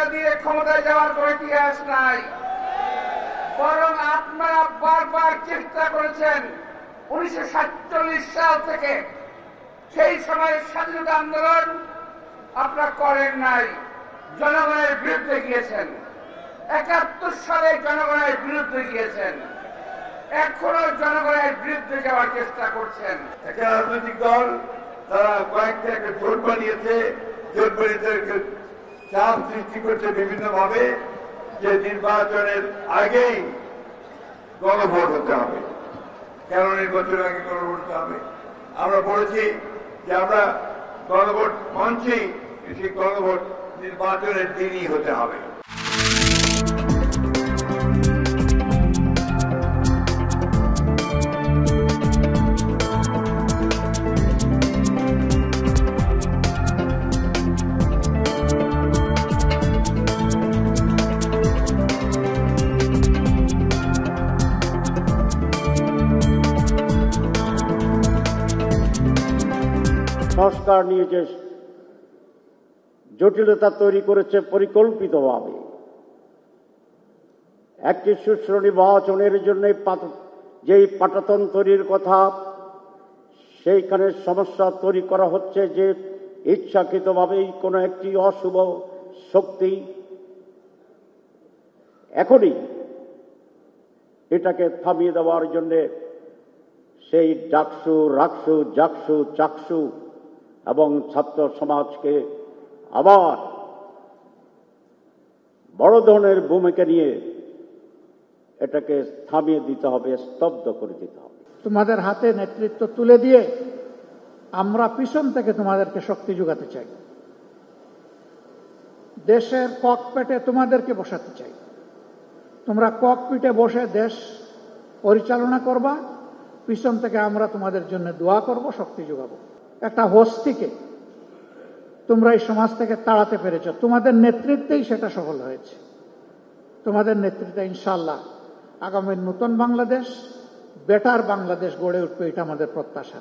টাকা দিয়ে ক্ষমতায় যাওয়ার কোনো ইতিহাস নাই, বরং আপনারা বারবার চেষ্টা করেছেন 1947 সাল থেকে, সেই সময়ের স্বাধীনতা আন্দোলন আপনারা করেন নাই, জনগণের বিরুদ্ধে গিয়েছেন। 71 সালে জনগণের বিরুদ্ধে গিয়েছেন, এখনো জনগণের বিরুদ্ধে যাওয়ার চেষ্টা করছেন। একটা রাজনৈতিক দল তারা কয়েকটা একটা জোট বানিয়েছে, জোট বানিয়ে চাপ সৃষ্টি করছে বিভিন্ন ভাবে যে নির্বাচনের আগেই গণভোট হতে হবে। কেন নির্বাচনের আগে গণভোট হতে হবে? আমরা বলেছি যে আমরা গণভোট মঞ্চেই সেই গণভোট নির্বাচনের দিনই হতে হবে। সংস্কার নিয়ে যে জটিলতা তৈরি করেছে পরিকল্পিতভাবে, একটি সুষ্ঠু নির্বাচনের জন্য যেই পাটাতন তৈরির কথা, সেইখানে সমস্যা তৈরি করা হচ্ছে যে ইচ্ছাকৃতভাবেই কোনো একটি অশুভ শক্তি এখনই এটাকে থামিয়ে দেওয়ার জন্য সেই ডাকসু, রাকসু, জাকসু, চাকসু এবং ছাত্র সমাজকে আবার বড় ধরনের ভূমিকা নিয়ে এটাকে থামিয়ে দিতে হবে, স্তব্ধ করে দিতে হবে। তোমাদের হাতে নেতৃত্ব তুলে দিয়ে আমরা পিছন থেকে তোমাদেরকে শক্তি যোগাতে চাই, দেশের ককপিটে তোমাদেরকে বসাতে চাই। তোমরা ককপিটে বসে দেশ পরিচালনা করবা, পিছন থেকে আমরা তোমাদের জন্য দোয়া করব, শক্তি যোগাবো। একটা হস্তিকে তোমরা এই সমাজ থেকে তাড়াতে পেরেছ, তোমাদের নেতৃত্বেই সেটা সফল হয়েছে। তোমাদের নেতৃত্বে ইনশাআল্লাহ আগামী নতুন বাংলাদেশ, বেটার বাংলাদেশ গড়ে উঠবে, এটা আমাদের প্রত্যাশা।